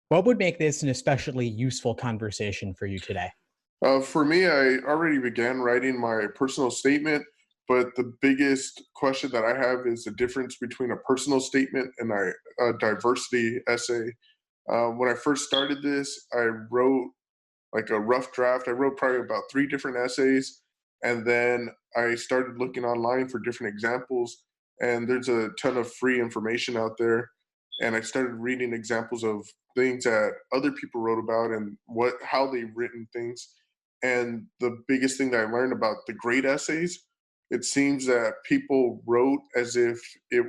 What would make this an especially useful conversation for you today? For me, I already began writing my personal statement, but the biggest question that I have is the difference between a personal statement and a diversity essay. When I first started this, I wrote like a rough draft. I wrote probably about three different essays, and then I started looking online for different examples. And there's a ton of free information out there, and I started reading examples of things that other people wrote about and how they've written things. And the biggest thing that I learned about the great essays, it seems that people wrote as um, if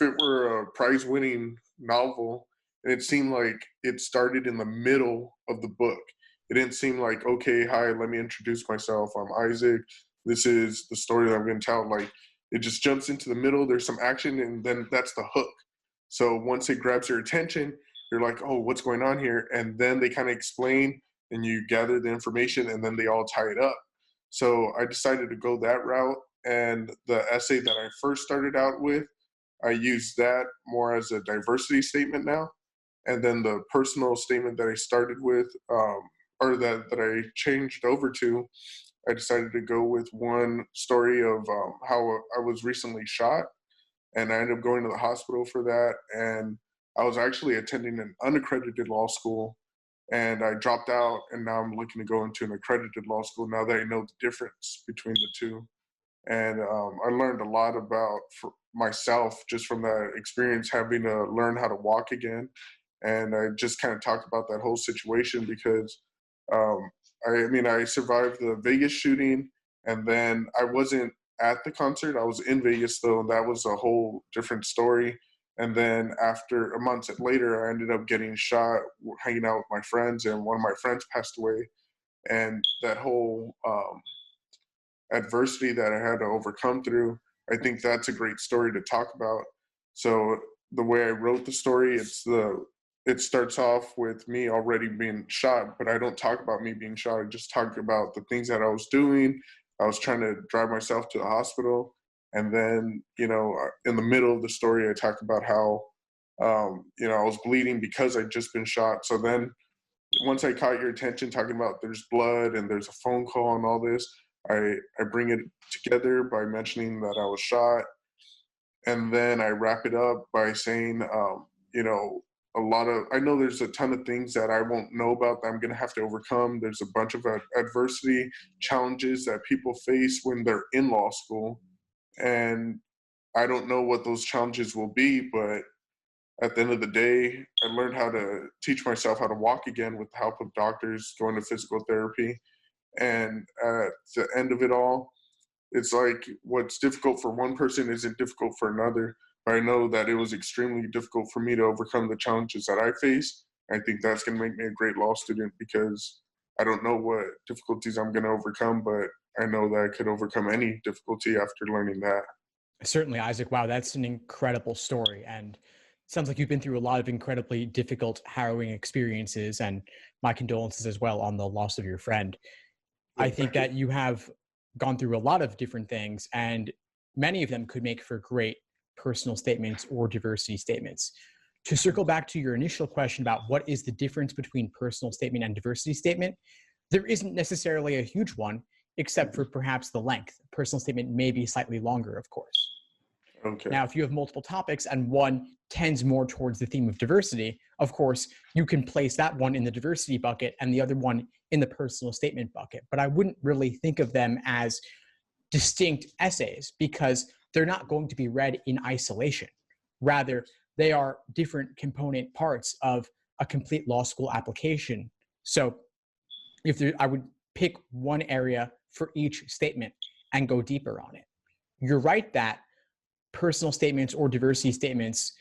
it were a prize-winning novel, and it seemed like it started in the middle of the book. It didn't seem like, okay, hi, let me introduce myself. I'm Isaac. This is the story that I'm going to tell. Like, it just jumps into the middle. There's some action, and then that's the hook. So once it grabs your attention, you're like, oh, what's going on here? And then they kind of explain, and you gather the information, and then they all tie it up. So I decided to go that route. And the essay that I first started out with, I use that more as a diversity statement now. And then the personal statement that I started with, or that I changed over to, I decided to go with one story of how I was recently shot. And I ended up going to the hospital for that. And I was actually attending an unaccredited law school, and I dropped out. And now I'm looking to go into an accredited law school now that I know the difference between the two. And I learned a lot about myself just from that experience, having to learn how to walk again. And I just kind of talked about that whole situation because um, I mean, I survived the Vegas shooting, and then I wasn't at the concert. I was in Vegas though, and that was a whole different story. And then after a month later, I ended up getting shot hanging out with my friends, and one of my friends passed away. And that whole adversity that I had to overcome through, I think that's a great story to talk about. So the way I wrote the story, it starts off with me already being shot, but I don't talk about me being shot. I just talk about the things that I was doing. I was trying to drive myself to the hospital. And then, in the middle of the story, I talk about how, I was bleeding because I'd just been shot. So then once I caught your attention talking about there's blood and there's a phone call and all this, I bring it together by mentioning that I was shot. And then I wrap it up by saying, I know there's a ton of things that I won't know about that I'm going to have to overcome. There's a bunch of adversity challenges that people face when they're in law school. And I don't know what those challenges will be, but at the end of the day, I learned how to teach myself how to walk again with the help of doctors, going to physical therapy. And at the end of it all, it's like what's difficult for one person isn't difficult for another. But I know that it was extremely difficult for me to overcome the challenges that I face. I think that's going to make me a great law student because I don't know what difficulties I'm going to overcome, but I know that I could overcome any difficulty after learning that. Certainly, Isaac. Wow, that's an incredible story. And it sounds like you've been through a lot of incredibly difficult, harrowing experiences. And my condolences as well on the loss of your friend. I think that you have gone through a lot of different things, and many of them could make for great personal statements or diversity statements. To circle back to your initial question about what is the difference between personal statement and diversity statement, there isn't necessarily a huge one, except for perhaps the length. A personal statement may be slightly longer, of course. Okay. Now, if you have multiple topics and one tends more towards the theme of diversity, of course, you can place that one in the diversity bucket and the other one in the personal statement bucket. But I wouldn't really think of them as distinct essays because they're not going to be read in isolation. Rather, they are different component parts of a complete law school application. So I would pick one area for each statement and go deeper on it. You're right that personal statements or diversity statements,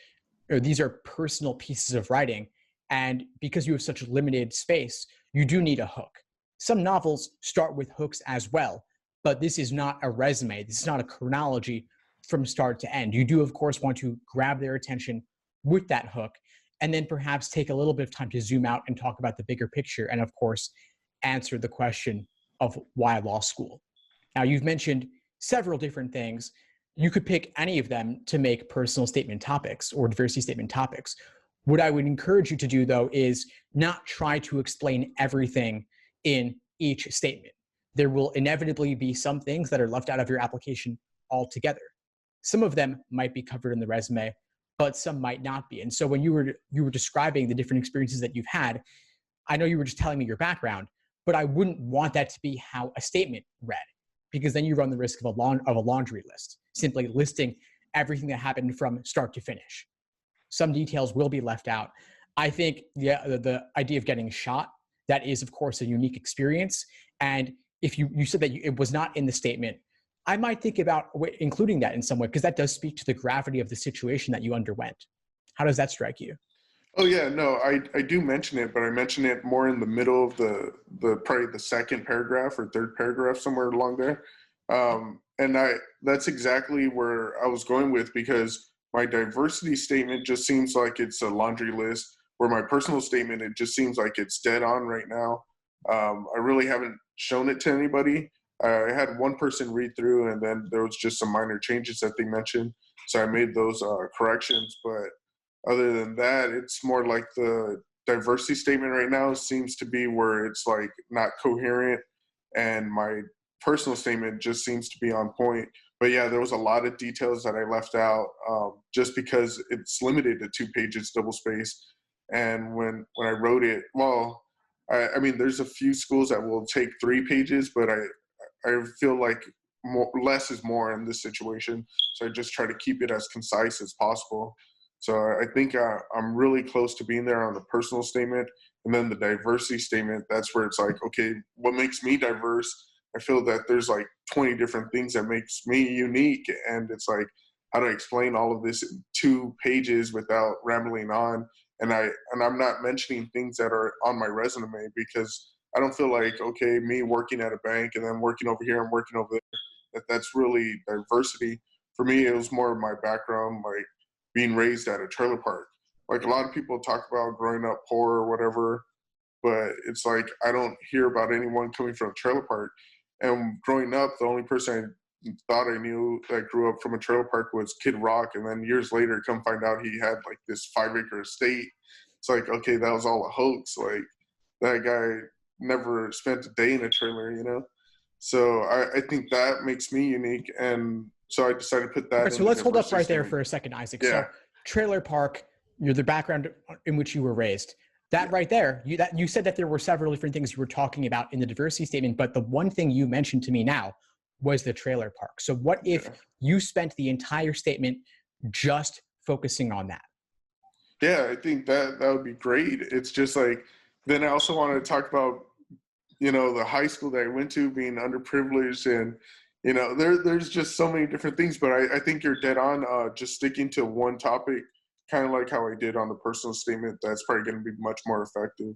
these are personal pieces of writing. And because you have such limited space, you do need a hook. Some novels start with hooks as well, but this is not a resume. This is not a chronology from start to end. You do, of course, want to grab their attention with that hook, and then perhaps take a little bit of time to zoom out and talk about the bigger picture, and of course, answer the question of why law school. Now, you've mentioned several different things. you could pick any of them to make personal statement topics or diversity statement topics. What I would encourage you to do, though, is not try to explain everything in each statement. There will inevitably be some things that are left out of your application altogether. Some of them might be covered in the resume, but some might not be. And so when you were describing the different experiences that you've had, I know you were just telling me your background, but I wouldn't want that to be how a statement read, because then you run the risk of a laundry list, simply listing everything that happened from start to finish. Some details will be left out. I think the idea of getting shot, that is, of course, a unique experience. And if you said that it was not in the statement, I might think about including that in some way, because that does speak to the gravity of the situation that you underwent. How does that strike you? Oh yeah, no, I do mention it, but I mention it more in the middle of the probably the second paragraph or third paragraph, somewhere along there. And that's exactly where I was going with, because my diversity statement just seems like it's a laundry list, where my personal statement, it just seems like it's dead on right now. I really haven't shown it to anybody. I had one person read through, and then there was just some minor changes that they mentioned, so I made those corrections. But other than that, it's more like the diversity statement right now seems to be where it's like not coherent, and my personal statement just seems to be on point. But yeah, there was a lot of details that I left out, just because it's limited to 2 pages, double space. And when I wrote it, well, I mean, there's a few schools that will take 3 pages, but I feel like less is more in this situation. So I just try to keep it as concise as possible. So I think I'm really close to being there on the personal statement. And then the diversity statement, that's where it's like, okay, what makes me diverse? I feel that there's like 20 different things that makes me unique. And it's like, how do I explain all of this in 2 pages without rambling on? And I'm not mentioning things that are on my resume, because I don't feel like, okay, me working at a bank and then working over here and working over there, that's really diversity. For me, it was more of my background, like being raised at a trailer park. Like a lot of people talk about growing up poor or whatever, but it's like I don't hear about anyone coming from a trailer park. And growing up, the only person I thought I knew that grew up from a trailer park was Kid Rock. And then years later, come find out he had like this 5-acre estate. It's like, okay, that was all a hoax. Like that guy never spent a day in a trailer, you know? So I think that makes me unique. And so I decided to put that All right, in so the let's hold up right there statement. for a second, Isaac. Yeah. So trailer park, you're the background in which you were raised. That right there, you said that there were several different things you were talking about in the diversity statement, but the one thing you mentioned to me now was the trailer park. So what if you spent the entire statement just focusing on that? Yeah, I think that would be great. It's just like, then I also want to talk about, you know, the high school that I went to being underprivileged, and, you know, there's just so many different things, but I think you're dead on, just sticking to one topic, kind of like how I did on the personal statement. That's probably going to be much more effective.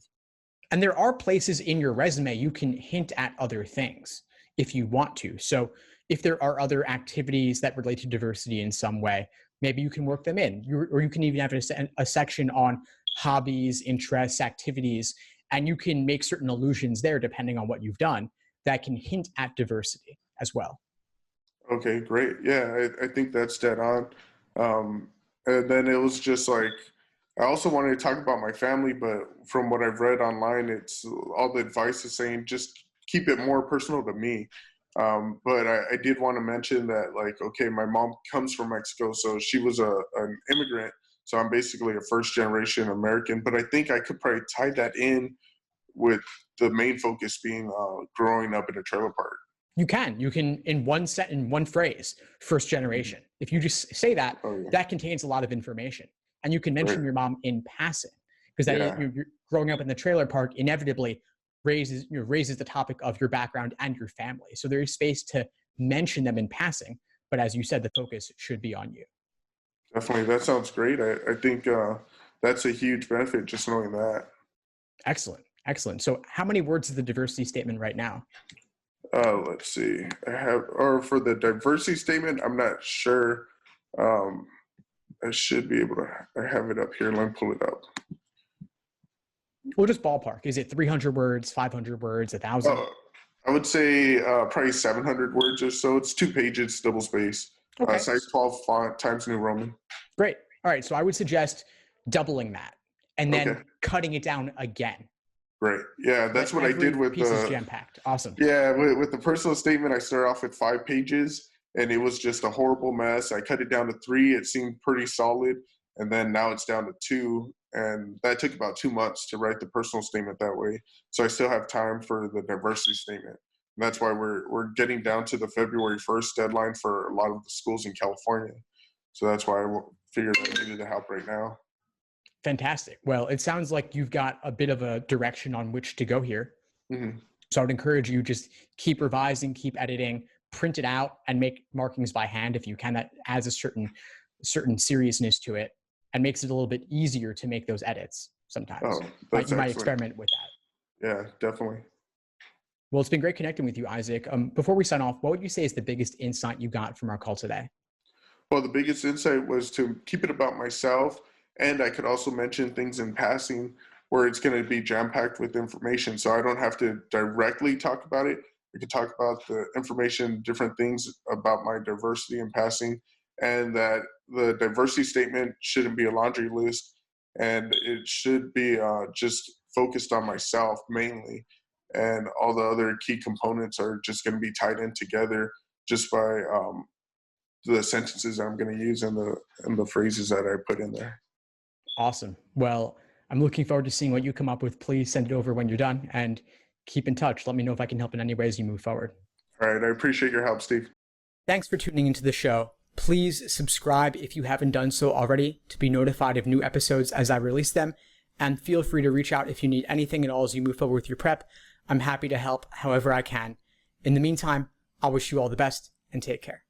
And there are places in your resume you can hint at other things if you want to. So if there are other activities that relate to diversity in some way, maybe you can work them in. Or you can even have a section on hobbies, interests, activities, and you can make certain allusions there depending on what you've done that can hint at diversity as well. Okay, great. Yeah, I think that's dead on. And then it was just like, I also wanted to talk about my family, but from what I've read online, it's all the advice is saying just keep it more personal to me. But I did want to mention that, like, okay, my mom comes from Mexico, so she was an immigrant. So I'm basically a first generation American, but I think I could probably tie that in with the main focus being growing up in a trailer park. You can in one phrase, first generation. If you just say that, that contains a lot of information. And you can mention your mom in passing, because you're growing up in the trailer park inevitably raises the topic of your background and your family. So there is space to mention them in passing, but as you said, the focus should be on you. Definitely, that sounds great. I think that's a huge benefit, just knowing that. Excellent. So how many words is the diversity statement right now? Let's see. Or for the diversity statement, I'm not sure. I should be able to. I have it up here. Let me pull it up. Well, just ballpark. Is it 300 words, 500 words, 1,000? I would say probably 700 words or so. It's 2 pages, double space. Okay. Size 12 font, Times New Roman. Great. All right. So I would suggest doubling that and Okay. then cutting it down again. Great. Yeah, that's what I did with piece is the jam-packed. Awesome. yeah with the personal statement. I started off with 5 pages, and it was just a horrible mess. I cut it down to 3. It seemed pretty solid, and then now it's down to 2. And that took about 2 months to write the personal statement that way. So I still have time for the diversity statement. And that's why we're getting down to the February 1st deadline for a lot of the schools in California. So that's why I figured I needed the help right now. Fantastic. Well, it sounds like you've got a bit of a direction on which to go here. Mm-hmm. So I would encourage you just keep revising, keep editing, print it out, and make markings by hand if you can. That adds a certain seriousness to it and makes it a little bit easier to make those edits sometimes. Oh, you might experiment with that. Yeah, definitely. Well, it's been great connecting with you, Isaac. Before we sign off, what would you say is the biggest insight you got from our call today? Well, the biggest insight was to keep it about myself. And I could also mention things in passing where it's going to be jam-packed with information. So I don't have to directly talk about it. I could talk about the information, different things about my diversity in passing, and that the diversity statement shouldn't be a laundry list, and it should be just focused on myself mainly. And all the other key components are just going to be tied in together just by the sentences I'm going to use and the phrases that I put in there. Awesome. Well, I'm looking forward to seeing what you come up with. Please send it over when you're done and keep in touch. Let me know if I can help in any way as you move forward. All right. I appreciate your help, Steve. Thanks for tuning into the show. Please subscribe if you haven't done so already to be notified of new episodes as I release them. And feel free to reach out if you need anything at all as you move forward with your prep. I'm happy to help however I can. In the meantime, I'll wish you all the best and take care.